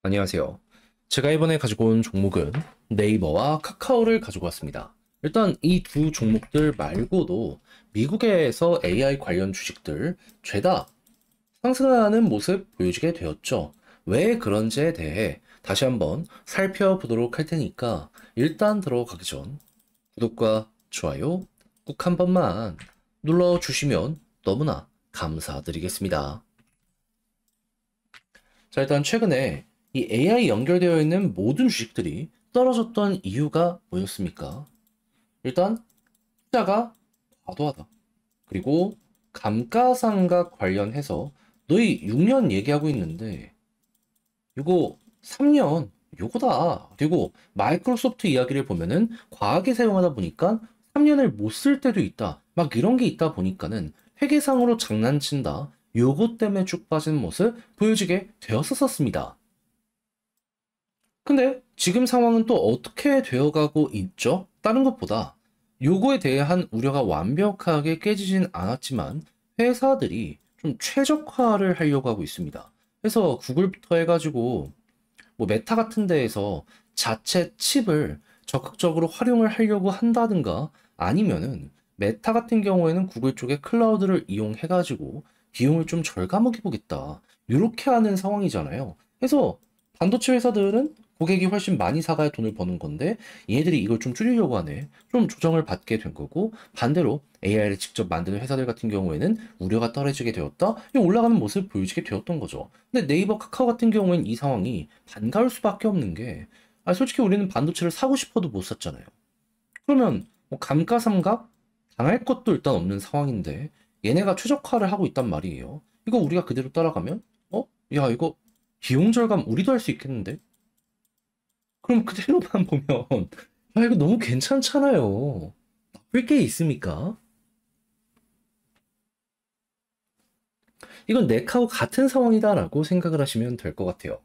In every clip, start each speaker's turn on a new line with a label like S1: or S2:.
S1: 안녕하세요. 제가 이번에 가지고 온 종목은 네이버와 카카오를 가지고 왔습니다. 일단 이 두 종목들 말고도 미국에서 AI 관련 주식들 죄다 상승하는 모습 보여지게 되었죠. 왜 그런지에 대해 다시 한번 살펴보도록 할 테니까 일단 들어가기 전 구독과 좋아요 꼭 한 번만 눌러주시면 너무나 감사드리겠습니다. 자, 일단 최근에 이 AI 연결되어 있는 모든 주식들이 떨어졌던 이유가 뭐였습니까? 일단 투자가 과도하다. 그리고 감가상각 관련해서 너희 6년 얘기하고 있는데 이거 3년 요거다. 그리고 마이크로소프트 이야기를 보면은 과하게 사용하다 보니까 3년을 못 쓸 때도 있다. 막 이런 게 있다 보니까는 회계상으로 장난친다. 요것 때문에 쭉 빠진 모습 보여지게 되었었습니다. 근데 지금 상황은 또 어떻게 되어가고 있죠? 다른 것보다 요거에 대한 우려가 완벽하게 깨지진 않았지만 회사들이 좀 최적화를 하려고 하고 있습니다. 그래서 구글부터 해가지고 뭐 메타 같은 데에서 자체 칩을 적극적으로 활용을 하려고 한다든가 아니면은 메타 같은 경우에는 구글 쪽에 클라우드를 이용해가지고 비용을 좀 절감하게 보겠다. 이렇게 하는 상황이잖아요. 그래서 반도체 회사들은 고객이 훨씬 많이 사가야 돈을 버는 건데 얘네들이 이걸 좀 줄이려고 하네. 좀 조정을 받게 된 거고 반대로 AI를 직접 만드는 회사들 같은 경우에는 우려가 떨어지게 되었다. 이 올라가는 모습을 보여지게 되었던 거죠. 근데 네이버, 카카오 같은 경우에는 이 상황이 반가울 수밖에 없는 게 솔직히 우리는 반도체를 사고 싶어도 못 샀잖아요. 그러면 뭐 감가상각 당할 것도 일단 없는 상황인데 얘네가 최적화를 하고 있단 말이에요. 이거 우리가 그대로 따라가면 야 이거 비용 절감 우리도 할 수 있겠는데? 그럼 그대로만 보면 이거 너무 괜찮잖아요. 나쁠 게 있습니까? 이건 네카와 같은 상황이다라고 생각을 하시면 될 것 같아요.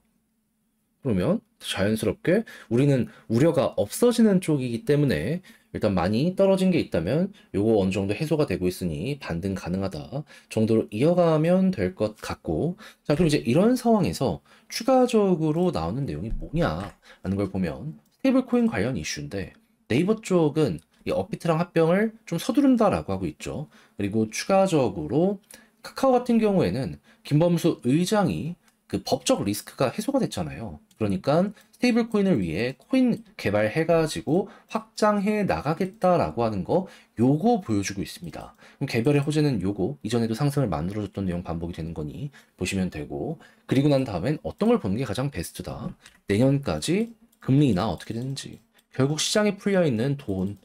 S1: 그러면 자연스럽게 우리는 우려가 없어지는 쪽이기 때문에 일단 많이 떨어진 게 있다면 요거 어느 정도 해소가 되고 있으니 반등 가능하다 정도로 이어가면 될 것 같고, 자 그럼 이제 이런 상황에서 추가적으로 나오는 내용이 뭐냐라는 걸 보면 스테이블 코인 관련 이슈인데 네이버 쪽은 이 업비트랑 합병을 좀 서두른다라고 하고 있죠. 그리고 추가적으로 카카오 같은 경우에는 김범수 의장이 그 법적 리스크가 해소가 됐잖아요. 그러니까 스테이블 코인을 위해 코인 개발해가지고 확장해 나가겠다라고 하는 거 요거 보여주고 있습니다. 그럼 개별의 호재는 요거 이전에도 상승을 만들어줬던 내용 반복이 되는 거니 보시면 되고, 그리고 난 다음엔 어떤 걸 보는 게 가장 베스트다. 내년까지 금리 인하 어떻게 되는지, 결국 시장에 풀려 있는 돈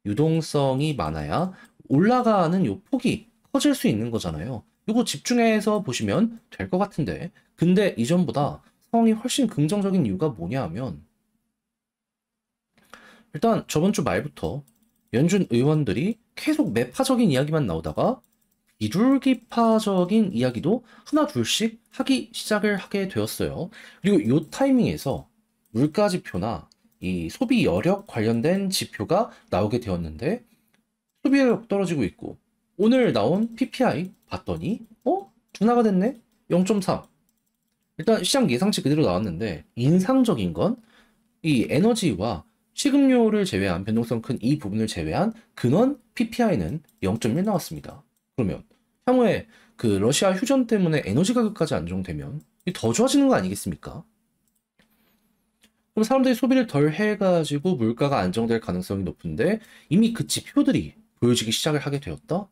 S1: 유동성이 많아야 올라가는 요 폭이 커질 수 있는 거잖아요. 요거 집중해서 보시면 될 것 같은데, 근데 이전보다 상황이 훨씬 긍정적인 이유가 뭐냐 하면 일단 저번 주 말부터 연준 의원들이 계속 매파적인 이야기만 나오다가 비둘기파적인 이야기도 하나 둘씩 하기 시작을 하게 되었어요. 그리고 요 타이밍에서 물가 지표나 이 소비 여력 관련된 지표가 나오게 되었는데 소비력 떨어지고 있고, 오늘 나온 PPI 봤더니 둔화가 됐네? 0.3. 일단 시장 예상치 그대로 나왔는데 인상적인 건 이 에너지와 식음료를 제외한 변동성 큰 이 부분을 제외한 근원 PPI는 0.1 나왔습니다. 그러면 향후에 그 러시아 휴전 때문에 에너지 가격까지 안정되면 더 좋아지는 거 아니겠습니까? 그럼 사람들이 소비를 덜 해가지고 물가가 안정될 가능성이 높은데 이미 그 지표들이 보여지기 시작을 하게 되었다?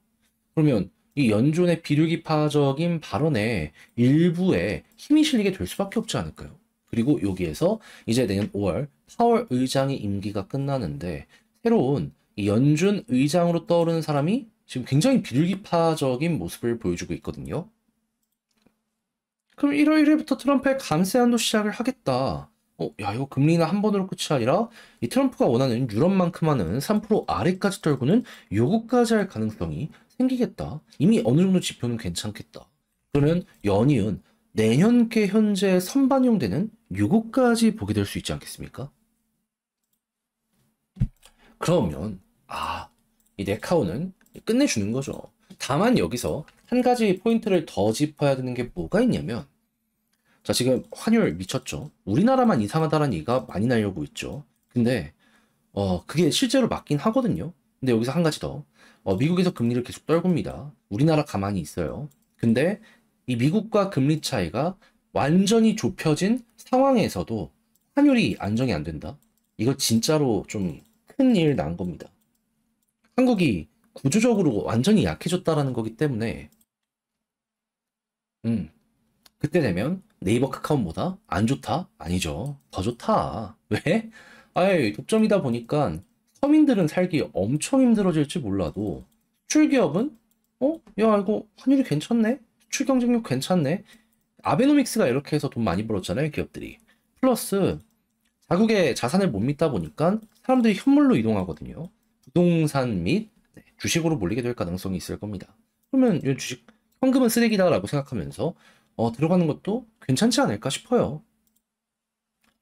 S1: 그러면 이 연준의 비둘기파적인 발언에 일부에 힘이 실리게 될 수밖에 없지 않을까요? 그리고 여기에서 이제 내년 5월 파월 의장의 임기가 끝나는데 새로운 이 연준 의장으로 떠오르는 사람이 지금 굉장히 비둘기파적인 모습을 보여주고 있거든요. 그럼 1월 1일부터 트럼프의 감세 한도 시작을 하겠다. 야, 이거 금리 인하 한 번으로 끝이 아니라 이 트럼프가 원하는 유럽만큼 하는 3% 아래까지 떨구는 요구까지 할 가능성이 생기겠다. 이미 어느 정도 지표는 괜찮겠다. 그러면 연이은 내년께 현재 선반영되는 요구까지 보게 될 수 있지 않겠습니까? 그러면 이 네카오는 끝내주는 거죠. 다만 여기서 한 가지 포인트를 더 짚어야 되는 게 뭐가 있냐면 자, 지금 환율 미쳤죠. 우리나라만 이상하다는 얘기가 많이 나려고 있죠. 근데 그게 실제로 맞긴 하거든요. 근데 여기서 한 가지 더. 미국에서 금리를 계속 떨굽니다. 우리나라 가만히 있어요. 근데 이 미국과 금리 차이가 완전히 좁혀진 상황에서도 환율이 안정이 안 된다. 이거 진짜로 좀 큰 일 난 겁니다. 한국이 구조적으로 완전히 약해졌다라는 거기 때문에, 음, 그때 되면 네이버 카카오보다 안 좋다? 아니죠. 더 좋다. 왜? 아예 독점이다 보니까 서민들은 살기 엄청 힘들어질지 몰라도 수출 기업은 야, 이거 환율이 괜찮네? 수출 경쟁력 괜찮네? 아베노믹스가 이렇게 해서 돈 많이 벌었잖아요, 기업들이. 플러스 자국의 자산을 못 믿다 보니까 사람들이 현물로 이동하거든요. 부동산 및 주식으로 몰리게 될 가능성이 있을 겁니다. 그러면 이 주식 현금은 쓰레기다라고 생각하면서 들어가는 것도 괜찮지 않을까 싶어요.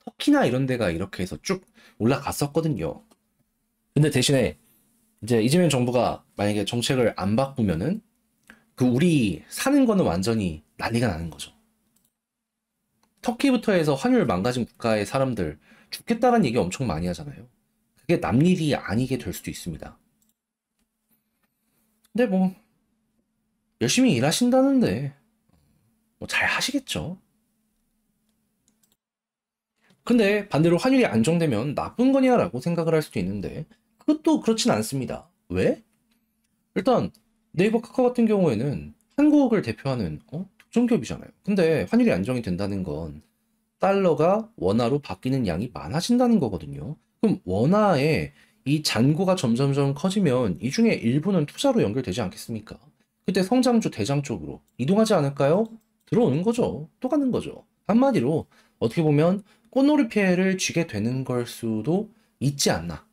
S1: 터키나 이런 데가 이렇게 해서 쭉 올라갔었거든요. 근데 대신에 이제 이재명 정부가 만약에 정책을 안 바꾸면은 그 우리 사는 거는 완전히 난리가 나는 거죠. 터키부터 해서 환율 망가진 국가의 사람들 죽겠다는 얘기 엄청 많이 하잖아요. 그게 남 일이 아니게 될 수도 있습니다. 근데 뭐 열심히 일하신다는데 뭐 잘 하시겠죠. 근데 반대로 환율이 안정되면 나쁜 거냐라고 생각을 할 수도 있는데 그것도 그렇진 않습니다. 왜? 일단 네이버 카카오 같은 경우에는 한국을 대표하는 독점 기업이잖아요. 근데 환율이 안정이 된다는 건 달러가 원화로 바뀌는 양이 많아진다는 거거든요. 그럼 원화에 이 잔고가 점점점 커지면 이 중에 일부는 투자로 연결되지 않겠습니까? 그때 성장주 대장 쪽으로 이동하지 않을까요? 들어오는 거죠. 또 가는 거죠. 한마디로 어떻게 보면 꽃놀이 피해를 쥐게 되는 걸 수도 있지 않나.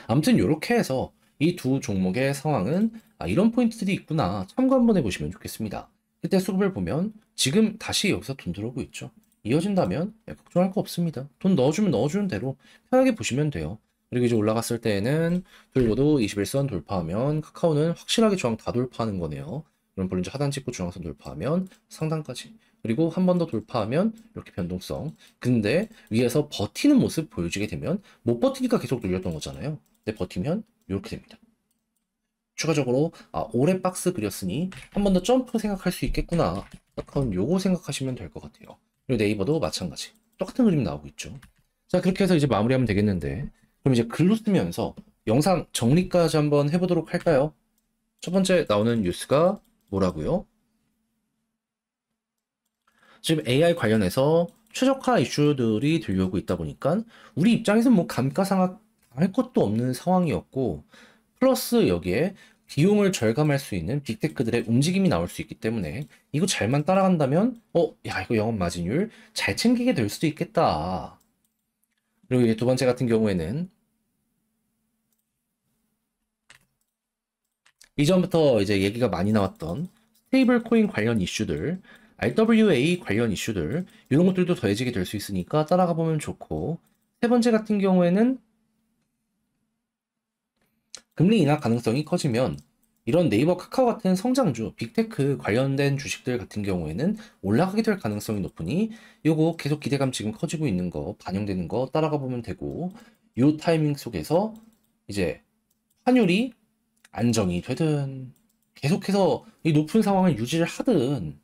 S1: 아무튼 이렇게 해서 이 두 종목의 상황은 이런 포인트들이 있구나 참고 한번 해보시면 좋겠습니다. 그때 수급을 보면 지금 다시 여기서 돈 들어오고 있죠. 이어진다면 걱정할 거 없습니다. 돈 넣어주면 넣어주는 대로 편하게 보시면 돼요. 그리고 이제 올라갔을 때는 들고도 21선 돌파하면 카카오는 확실하게 저항 다 돌파하는 거네요. 그럼 볼린저 하단 찍고 중앙선 돌파하면 상단까지. 그리고 한 번 더 돌파하면 이렇게 변동성. 근데 위에서 버티는 모습 보여주게 되면 못 버티니까 계속 눌렸던 거잖아요. 근데 버티면 이렇게 됩니다. 추가적으로 올해 박스 그렸으니 한 번 더 점프 생각할 수 있겠구나. 카카오는 요거 생각하시면 될 것 같아요. 그리고 네이버도 마찬가지. 똑같은 그림 나오고 있죠. 자, 그렇게 해서 이제 마무리하면 되겠는데 그럼 이제 글로 쓰면서 영상 정리까지 한번 해보도록 할까요? 첫 번째 나오는 뉴스가 뭐라고요? 지금 AI 관련해서 최적화 이슈들이 들려오고 있다 보니까 우리 입장에서는 뭐 감가상각 할 것도 없는 상황이었고 플러스 여기에 비용을 절감할 수 있는 빅테크들의 움직임이 나올 수 있기 때문에 이거 잘만 따라간다면 야 이거 영업 마진율 잘 챙기게 될 수도 있겠다. 그리고 이제 두 번째 같은 경우에는 이전부터 이제 얘기가 많이 나왔던 스테이블 코인 관련 이슈들, RWA 관련 이슈들 이런 것들도 더해지게 될 수 있으니까 따라가 보면 좋고 세 번째 같은 경우에는 금리 인하 가능성이 커지면 이런 네이버 카카오 같은 성장주, 빅테크 관련된 주식들 같은 경우에는 올라가게 될 가능성이 높으니 요거 계속 기대감 지금 커지고 있는 거, 반영되는 거 따라가 보면 되고 요 타이밍 속에서 이제 환율이 안정이 되든 계속해서 이 높은 상황을 유지를 하든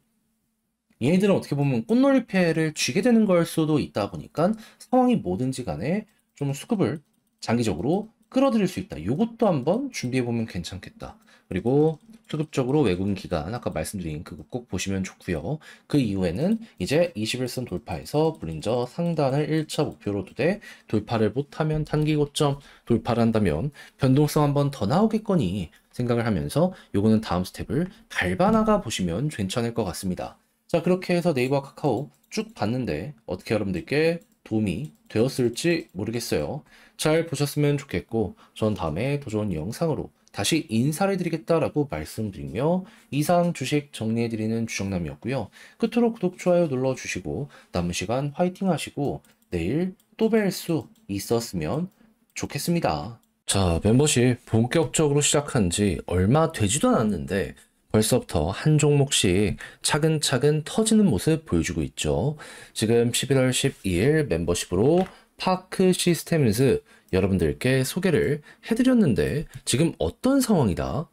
S1: 얘네들은 어떻게 보면 꽃놀이패를 쥐게 되는 걸 수도 있다 보니까 상황이 뭐든지 간에 좀 수급을 장기적으로 끌어들일 수 있다. 이것도 한번 준비해보면 괜찮겠다. 그리고 수급적으로 외국인 기관 아까 말씀드린 그거 꼭 보시면 좋고요. 그 이후에는 이제 21선 돌파해서 볼린저 상단을 1차 목표로 두되 돌파를 못하면 단기 고점 돌파를 한다면 변동성 한번 더 나오겠거니 생각을 하면서 요거는 다음 스텝을 밟아나가 보시면 괜찮을 것 같습니다. 자, 그렇게 해서 네이버 카카오 쭉 봤는데 어떻게 여러분들께 도움이 되었을지 모르겠어요. 잘 보셨으면 좋겠고 전 다음에 더 좋은 영상으로 다시 인사를 드리겠다라고 말씀드리며 이상 주식 정리해드리는 주정남이었고요. 끝으로 구독, 좋아요 눌러주시고 남은 시간 화이팅 하시고 내일 또 뵐 수 있었으면 좋겠습니다. 자, 멤버십 본격적으로 시작한 지 얼마 되지도 않았는데 벌써부터 한 종목씩 차근차근 터지는 모습 보여주고 있죠. 지금 11월 12일 멤버십으로 파크 시스템즈 여러분들께 소개를 해드렸는데 지금 어떤 상황이다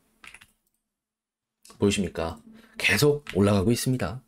S1: 보이십니까? 계속 올라가고 있습니다.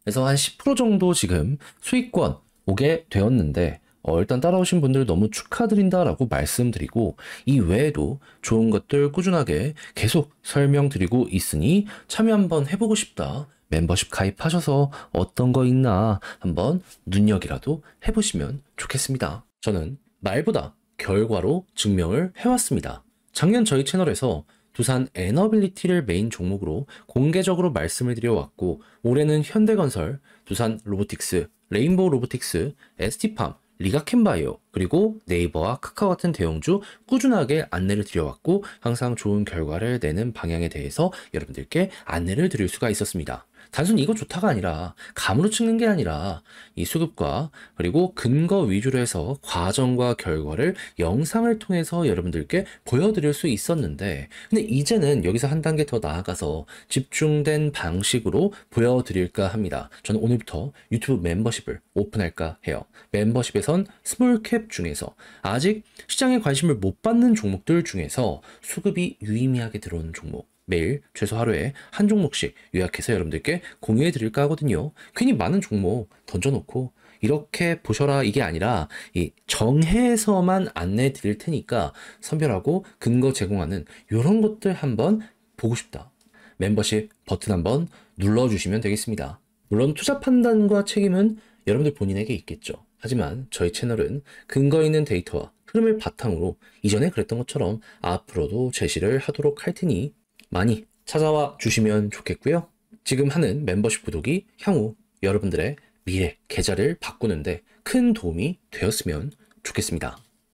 S1: 그래서 한 10% 정도 지금 수익권 오게 되었는데 일단 따라오신 분들 너무 축하드린다라고 말씀드리고 이 외에도 좋은 것들 꾸준하게 계속 설명드리고 있으니 참여 한번 해보고 싶다. 멤버십 가입하셔서 어떤 거 있나 한번 눈여기라도 해보시면 좋겠습니다. 저는 말보다 결과로 증명을 해왔습니다. 작년 저희 채널에서 두산 에너빌리티를 메인 종목으로 공개적으로 말씀을 드려왔고 올해는 현대건설, 두산 로보틱스, 레인보우 로보틱스, ST팜, 리가켄바이오, 그리고 네이버와 카카오 같은 대형주 꾸준하게 안내를 드려왔고 항상 좋은 결과를 내는 방향에 대해서 여러분들께 안내를 드릴 수가 있었습니다. 단순히 이거 좋다가 아니라 감으로 찍는 게 아니라 이 수급과 그리고 근거 위주로 해서 과정과 결과를 영상을 통해서 여러분들께 보여드릴 수 있었는데 근데 이제는 여기서 한 단계 더 나아가서 집중된 방식으로 보여드릴까 합니다. 저는 오늘부터 유튜브 멤버십을 오픈할까 해요. 멤버십에선 스몰캡 중에서 아직 시장에 관심을 못 받는 종목들 중에서 수급이 유의미하게 들어오는 종목 매일 최소 하루에 한 종목씩 요약해서 여러분들께 공유해 드릴까 하거든요. 괜히 많은 종목 던져놓고 이렇게 보셔라 이게 아니라 이 정해서만 안내 드릴 테니까 선별하고 근거 제공하는 이런 것들 한번 보고 싶다. 멤버십 버튼 한번 눌러주시면 되겠습니다. 물론 투자 판단과 책임은 여러분들 본인에게 있겠죠. 하지만 저희 채널은 근거 있는 데이터와 흐름을 바탕으로 이전에 그랬던 것처럼 앞으로도 제시를 하도록 할 테니 많이 찾아와 주시면 좋겠고요. 지금 하는 멤버십 구독이 향후 여러분들의 미래 계좌를 바꾸는데 큰 도움이 되었으면 좋겠습니다.